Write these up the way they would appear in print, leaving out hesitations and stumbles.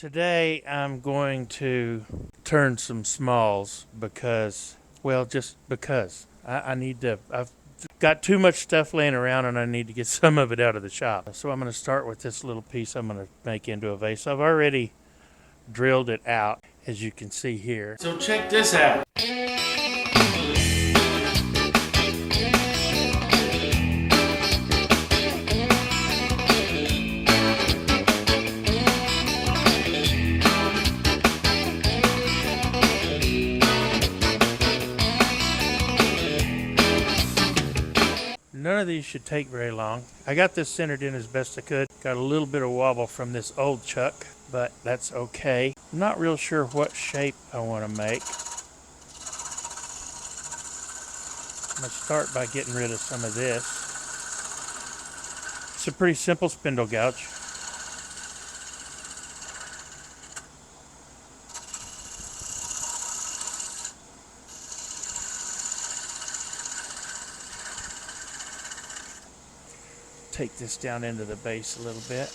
Today I'm going to turn some smalls because, well, just because. I need to, I've got too much stuff laying around and I need to get some of it out of the shop. So I'm going to start with this little piece I'm going to make into a vase. I've already drilled it out, as you can see here. So check this out. None of these should take very long. I got this centered in as best I could. Got a little bit of wobble from this old chuck, but that's okay. I'm not real sure what shape I want to make. I'm going to start by getting rid of some of this. It's a pretty simple spindle gouge. Take this down into the base a little bit.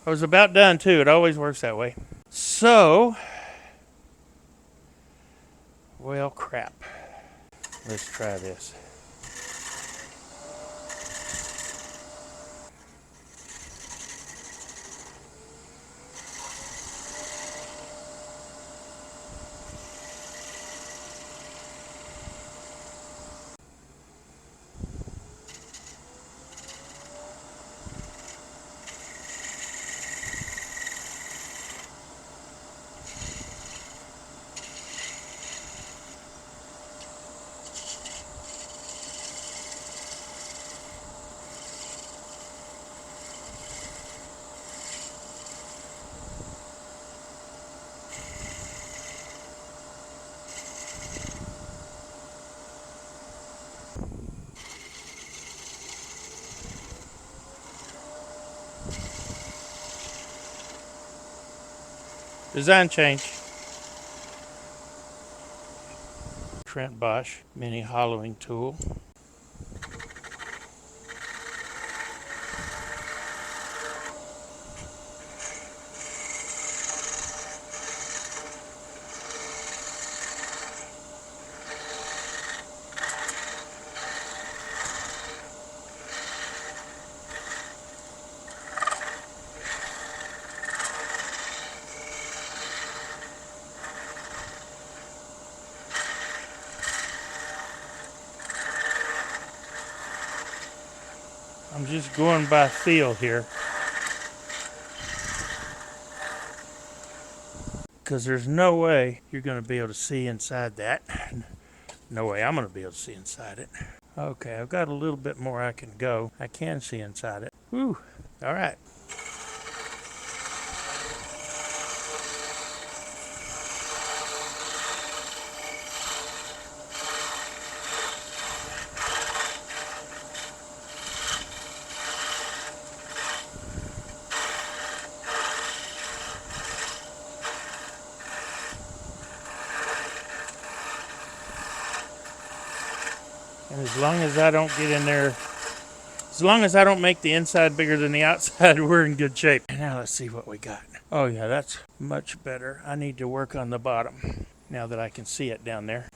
I was about done too. It always works that way. So, well, crap. Let's try this. Design change. Trent Bosch mini hollowing tool. I'm just going by feel here, because there's no way you're going to be able to see inside that. No way I'm going to be able to see inside it. Okay, I've got a little bit more I can go. I can see inside it. Whew. All right. And as long as I don't get in there, as long as I don't make the inside bigger than the outside, we're in good shape. Now let's see what we got. Oh yeah, that's much better. I need to work on the bottom now that I can see it down there.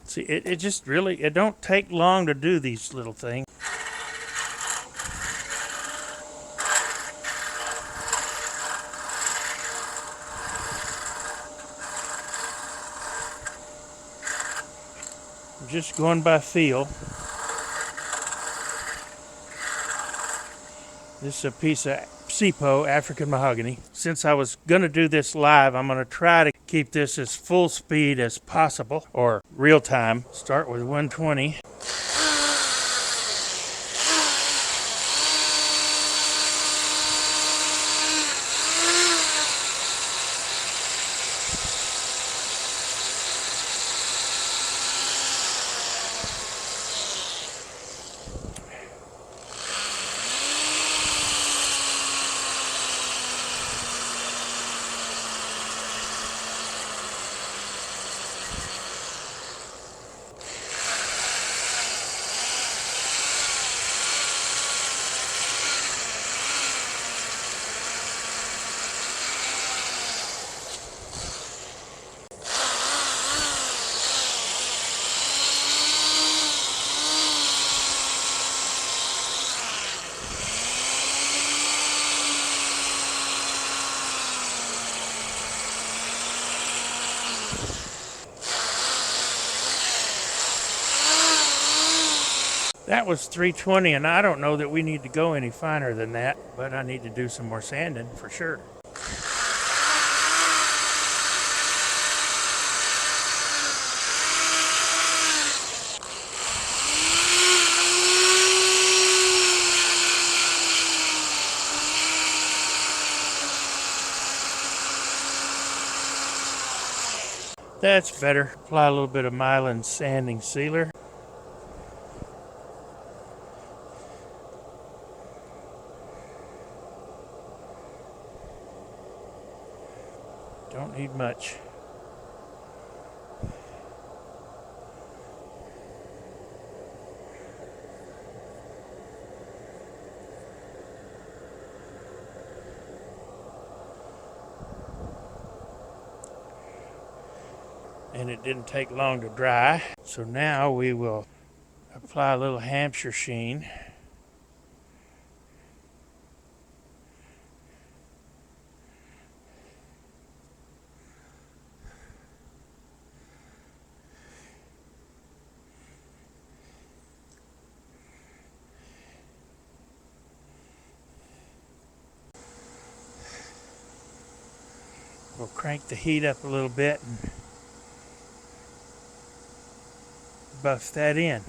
See, it just really, it don't take long to do these little things. I'm just going by feel. This is a piece of Sipo, African mahogany. Since I was going to do this live, I'm going to try to keep this as full speed as possible, or real time. Start with 120. That was 320, and I don't know that we need to go any finer than that, but I need to do some more sanding for sure. That's better. Apply a little bit of myelin sanding sealer. Don't need much. And it didn't take long to dry. So now we will apply a little Hampshire sheen. We'll crank the heat up a little bit and buff that in.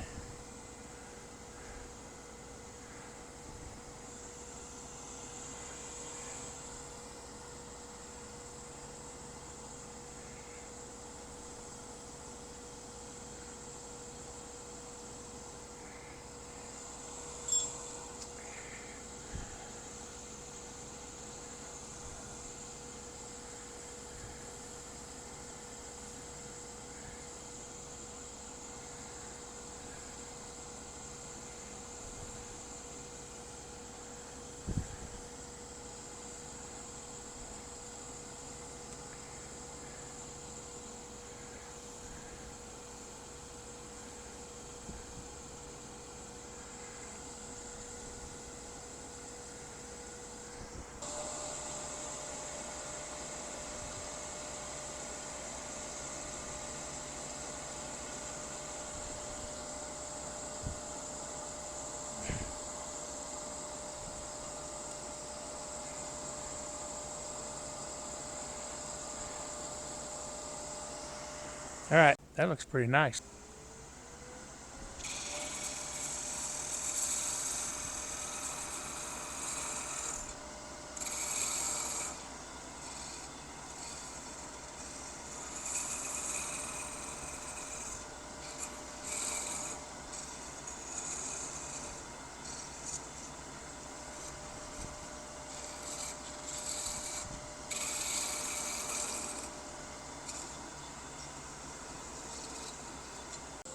All right, that looks pretty nice.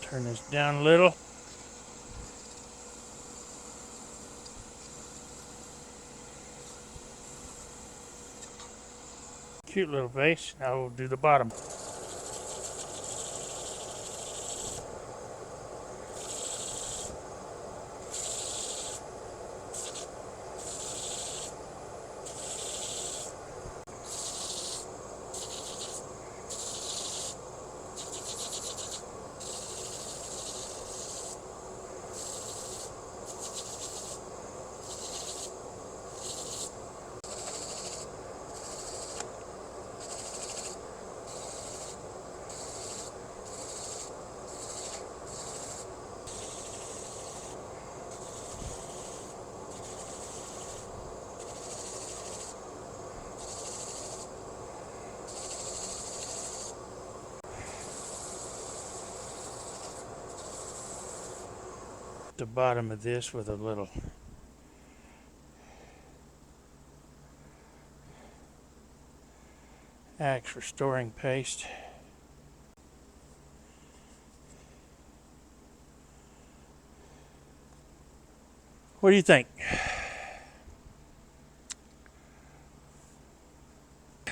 Turn this down a little. Cute little vase. Now we'll do the bottom. The bottom of this with a little axe for storing paste. What do you think?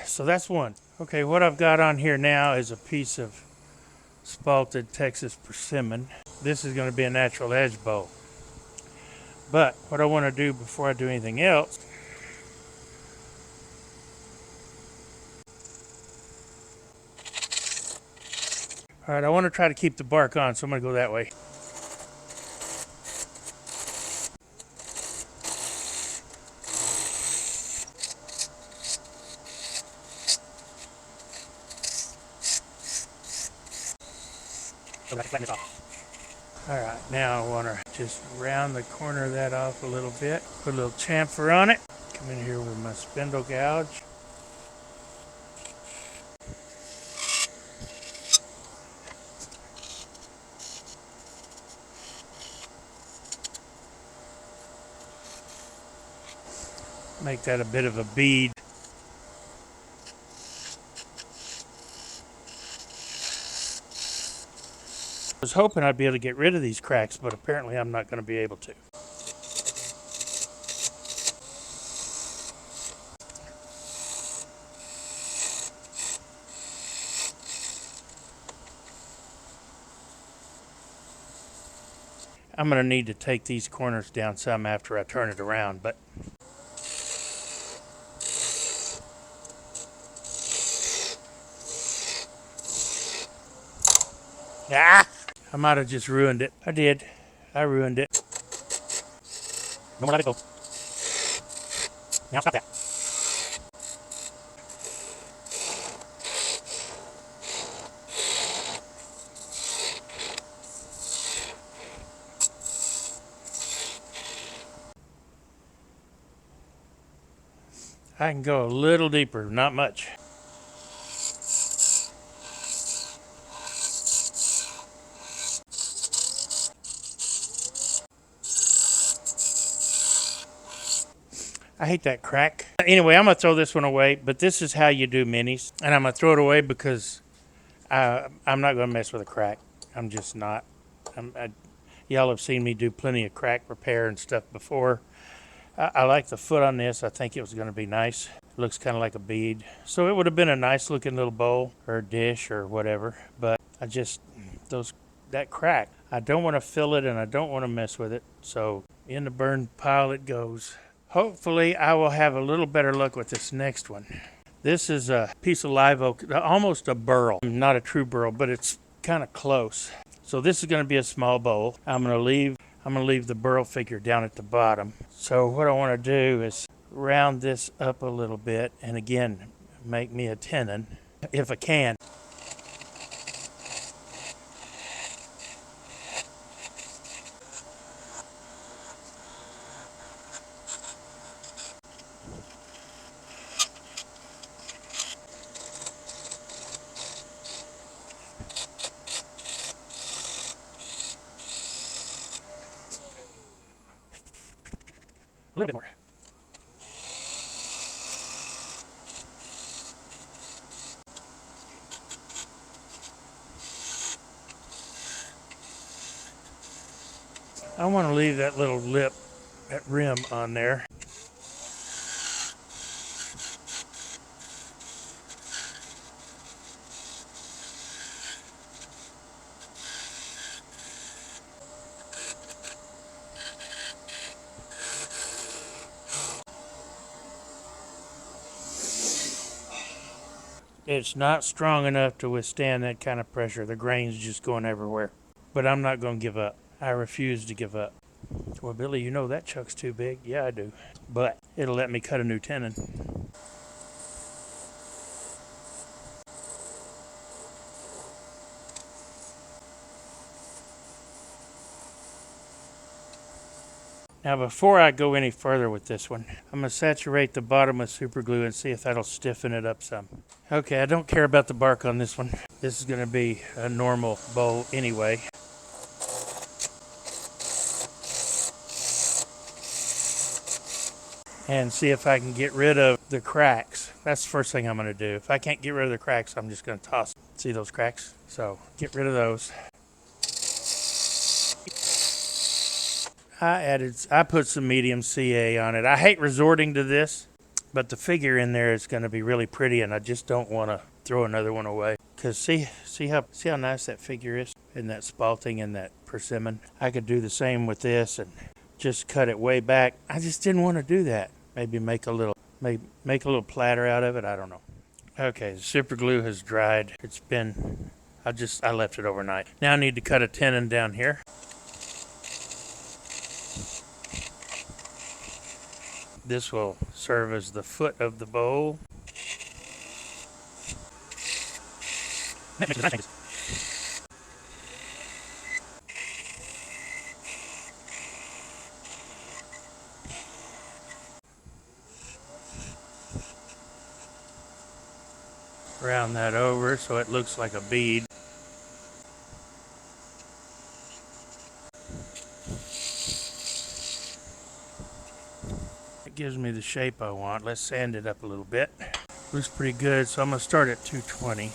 So that's one. Okay, what I've got on here now is a piece of spalted Texas persimmon. This is going to be a natural edge bow. But what I want to do before I do anything else, all right, I want to try to keep the bark on, so I'm going to go that way. All right, now I want to just round the corner of that off a little bit. Put a little chamfer on it. Come in here with my spindle gouge. Make that a bit of a bead. I was hoping I'd be able to get rid of these cracks, but apparently I'm not going to be able to. I'm going to need to take these corners down some after I turn it around, but I might have just ruined it. I did. I ruined it. No more let it go. Now stop that. I can go a little deeper, not much. I hate that crack. Anyway, I'm going to throw this one away, but this is how you do minis. And I'm going to throw it away because I'm not going to mess with a crack. I'm just not. Y'all have seen me do plenty of crack repair and stuff before. I like the foot on this. I think it was going to be nice. It looks kind of like a bead. So it would have been a nice looking little bowl or dish or whatever. But that crack, I don't want to fill it and I don't want to mess with it. So in the burn pile it goes. Hopefully I will have a little better luck with this next one. This is a piece of live oak, almost a burl. Not a true burl, but it's kind of close. So this is going to be a small bowl. I'm going to leave the burl figure down at the bottom. So what I want to do is round this up a little bit and again make me a tenon if I can. A little bit more. I want to leave that little lip, that rim on there. It's not strong enough to withstand that kind of pressure. The grain's just going everywhere. But I'm not going to give up. I refuse to give up. Well, Billy, you know that chuck's too big. Yeah, I do. But it'll let me cut a new tenon. Now, before I go any further with this one, I'm going to saturate the bottom with super glue and see if that'll stiffen it up some. Okay, I don't care about the bark on this one. This is going to be a normal bowl anyway. And see if I can get rid of the cracks. That's the first thing I'm going to do. If I can't get rid of the cracks, I'm just going to toss them. See those cracks? So, get rid of those. I put some medium CA on it. I hate resorting to this, but the figure in there is going to be really pretty, and I just don't want to throw another one away. Because see how nice that figure is, and that spalting and that persimmon. I could do the same with this and just cut it way back. I just didn't want to do that. Maybe make a little platter out of it. I don't know. Okay, the super glue has dried. I left it overnight. Now I need to cut a tenon down here. This will serve as the foot of the bowl. Round that over so it looks like a bead. It gives me the shape I want. Let's sand it up a little bit. Looks pretty good, so I'm going to start at 220.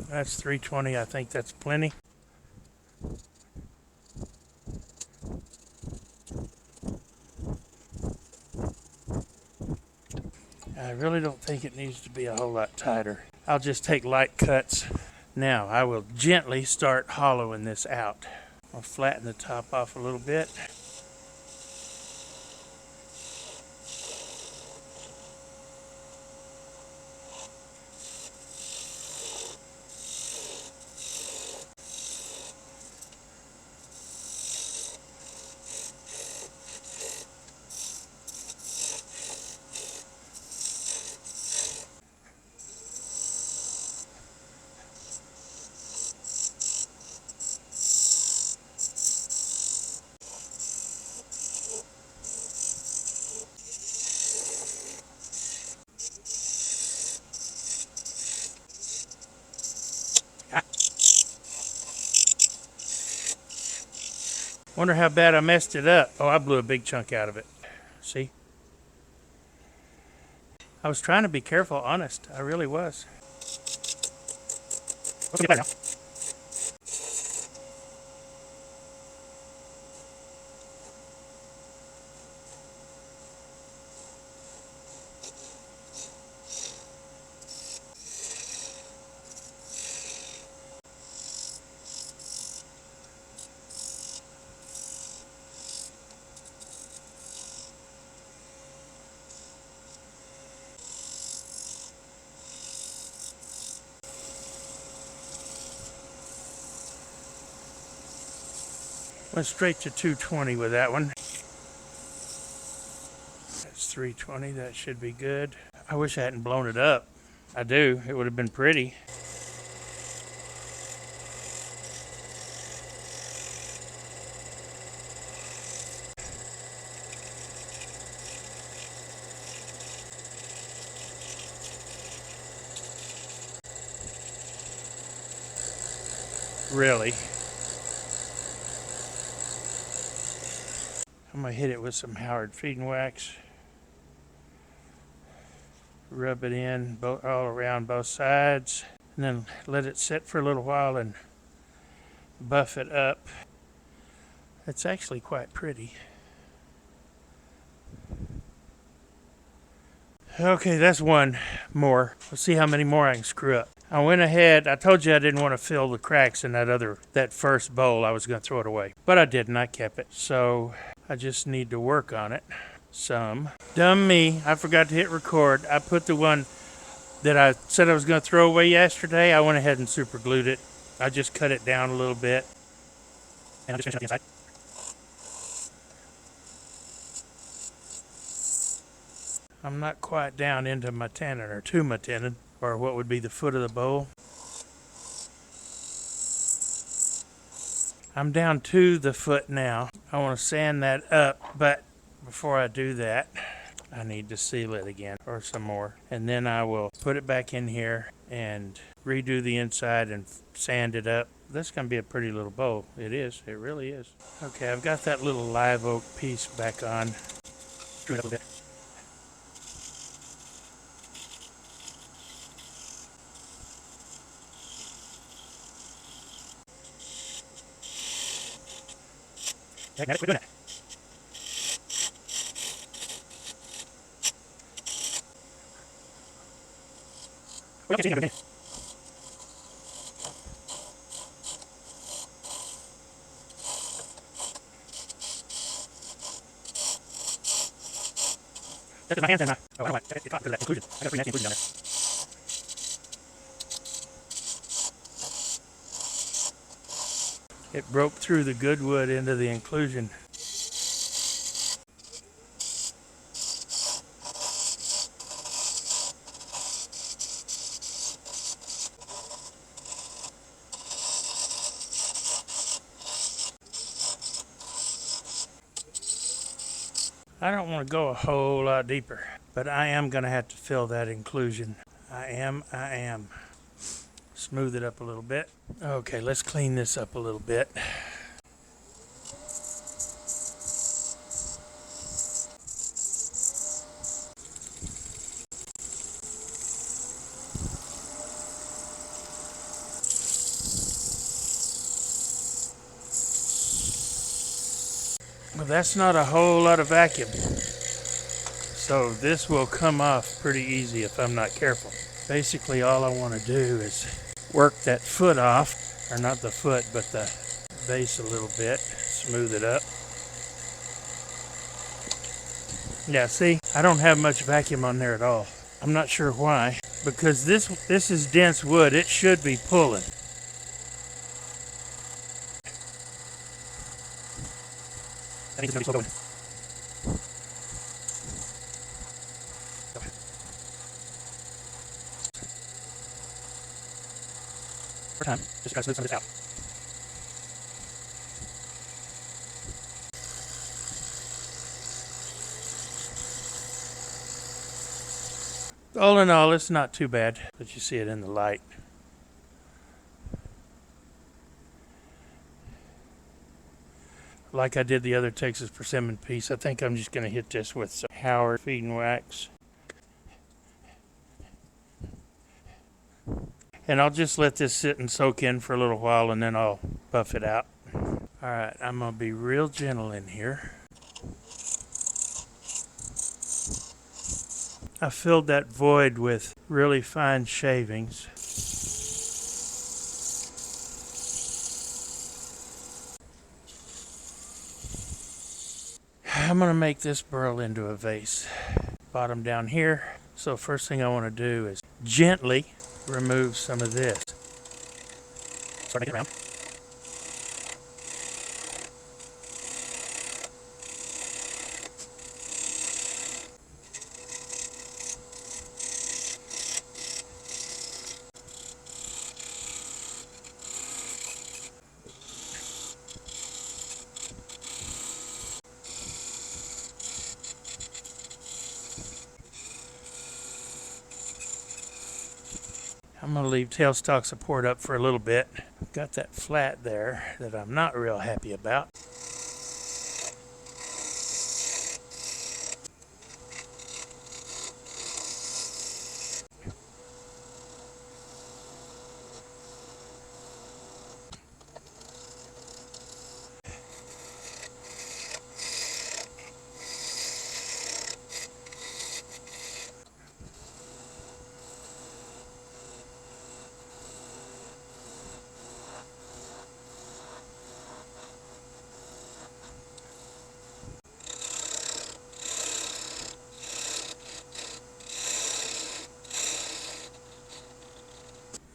That's 320. I think that's plenty. I really don't think it needs to be a whole lot tighter. I'll just take light cuts. Now I will gently start hollowing this out. I'll flatten the top off a little bit. Wonder how bad I messed it up. Oh, I blew a big chunk out of it. See? I was trying to be careful, honest. I really was. Okay, better now. Went straight to 220 with that one. That's 320. That should be good. I wish I hadn't blown it up. I do. It would have been pretty. Really. I'm going to hit it with some Howard feeding wax. Rub it in all around both sides. And then let it sit for a little while and buff it up. It's actually quite pretty. Okay, that's one more. Let's see how many more I can screw up. I went ahead, I told you I didn't want to fill the cracks in that first bowl. I was going to throw it away. But I didn't, I kept it. So I just need to work on it some. Dumb me, I forgot to hit record. I put the one that I said I was going to throw away yesterday. I went ahead and super glued it. I just cut it down a little bit. And I'll just finish up the inside. I'm not quite down into my tenon or to my tenon, or what would be the foot of the bowl. I'm down to the foot now. I want to sand that up, but before I do that, I need to seal it again or some more. And then I will put it back in here and redo the inside and sand it up. This is going to be a pretty little bowl. It is. It really is. Okay, I've got that little live oak piece back on. Screw it up a bit. Heck, quit doing that. Okay. That's my hands in my. Oh, I don't want it caught because of that inclusion. I got a pretty nasty inclusion down there. It broke through the good wood into the inclusion. I don't want to go a whole lot deeper, but I am going to have to fill that inclusion. I am. Smooth it up a little bit. Okay, let's clean this up a little bit. Well, that's not a whole lot of vacuum. So this will come off pretty easy if I'm not careful. Basically all I want to do is work that foot off, or not the foot, but the base a little bit, smooth it up. Yeah, see, I don't have much vacuum on there at all. I'm not sure why, because this is dense wood. It should be pulling. I think it's going to be slow going. First time, just try to smooth some of this out. All in all, it's not too bad, but you see it in the light. Like I did the other Texas persimmon piece, I think I'm just going to hit this with some Howard feeding wax. And I'll just let this sit and soak in for a little while, and then I'll buff it out. Alright, I'm going to be real gentle in here. I filled that void with really fine shavings. I'm going to make this burl into a vase. Bottom down here. So first thing I want to do is gently remove some of this. Start making it round. I'm going to leave tailstock support up for a little bit. I've got that flat there that I'm not real happy about.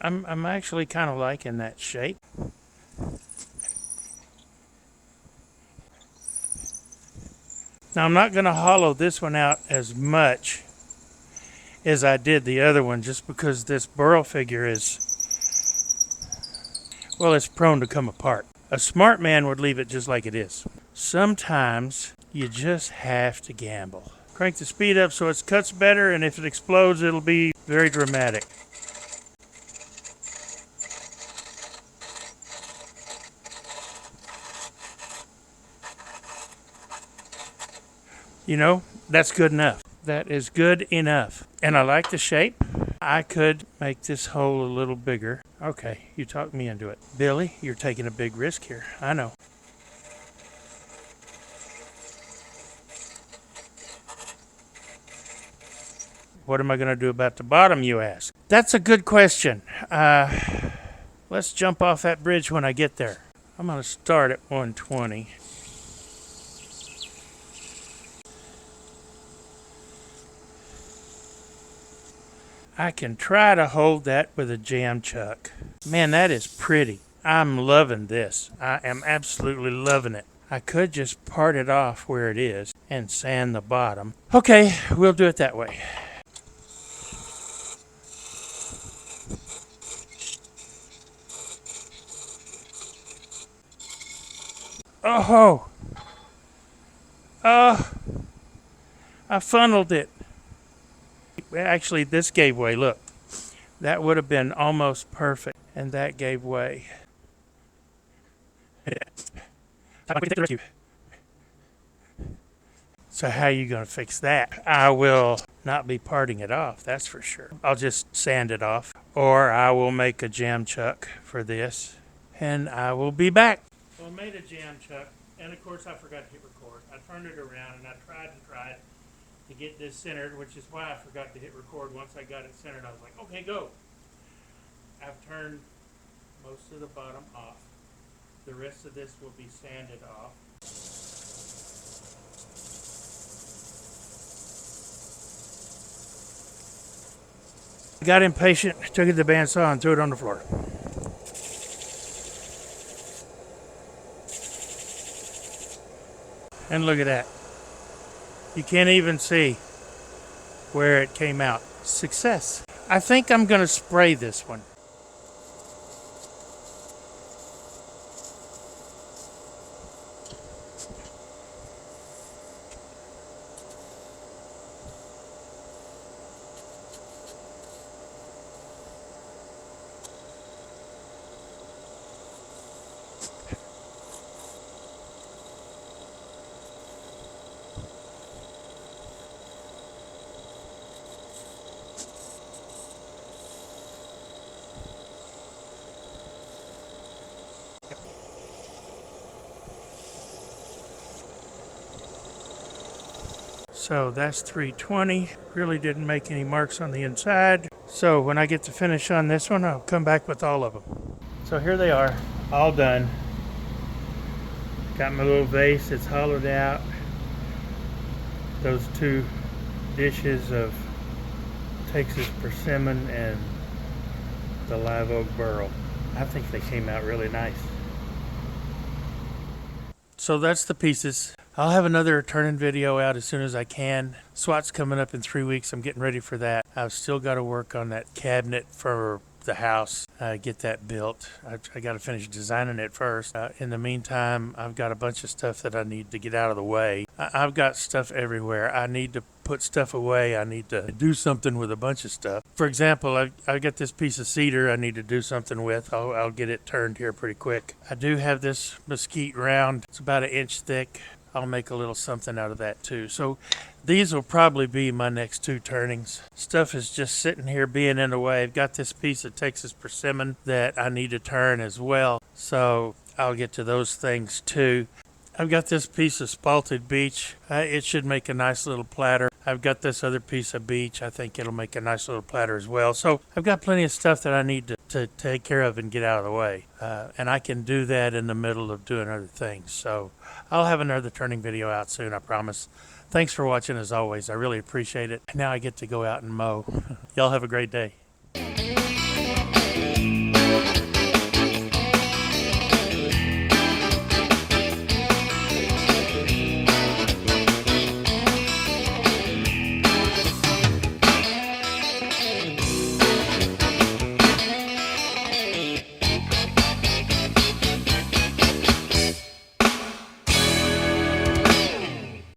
I'm actually kind of liking that shape. Now I'm not going to hollow this one out as much as I did the other one, just because this burl figure is, well, it's prone to come apart. A smart man would leave it just like it is. Sometimes you just have to gamble. Crank the speed up so it cuts better, and if it explodes, it'll be very dramatic. You know, that's good enough. That is good enough. And I like the shape. I could make this hole a little bigger. Okay, you talked me into it. Billy, you're taking a big risk here. I know. What am I going to do about the bottom, you ask? That's a good question. Let's jump off that bridge when I get there. I'm going to start at 120. I can try to hold that with a jam chuck. Man, that is pretty. I'm loving this. I am absolutely loving it. I could just part it off where it is and sand the bottom. Okay, we'll do it that way. Oh! Oh! I funneled it. Actually, this gave way. Look, that would have been almost perfect, and that gave way. So how are you going to fix that? I will not be parting it off, that's for sure. I'll just sand it off, or I will make a jam chuck for this, and I will be back. So I made a jam chuck, and of course I forgot to hit record. I turned it around, and I tried to get this centered, which is why I forgot to hit record. Once I got it centered, I was like, okay, go. I've turned most of the bottom off. The rest of this will be sanded off. I got impatient, took it to the bandsaw and threw it on the floor. And look at that. You can't even see where it came out. Success. I think I'm going to spray this one. So that's 320. Really didn't make any marks on the inside. So when I get to finish on this one, I'll come back with all of them. So here they are, all done. Got my little vase, it's hollowed out. Those two dishes of Texas persimmon and the live oak burl. I think they came out really nice. So that's the pieces. I'll have another turning video out as soon as I can. SWAT's coming up in 3 weeks. I'm getting ready for that. I've still got to work on that cabinet for the house, get that built. I got to finish designing it first. In the meantime, I've got a bunch of stuff that I need to get out of the way. I've got stuff everywhere. I need to put stuff away. I need to do something with a bunch of stuff. For example, I got this piece of cedar I need to do something with. I'll get it turned here pretty quick. I do have this mesquite round. It's about 1 inch thick. I'll make a little something out of that too. So these will probably be my next 2 turnings. Stuff is just sitting here being in the way. I've got this piece of Texas persimmon that I need to turn as well. So I'll get to those things too. I've got this piece of spalted beech. It should make a nice little platter. I've got this other piece of beech. I think it'll make a nice little platter as well. So I've got plenty of stuff that I need to take care of and get out of the way. And I can do that in the middle of doing other things. So I'll have another turning video out soon, I promise. Thanks for watching as always. I really appreciate it. Now I get to go out and mow. Y'all have a great day.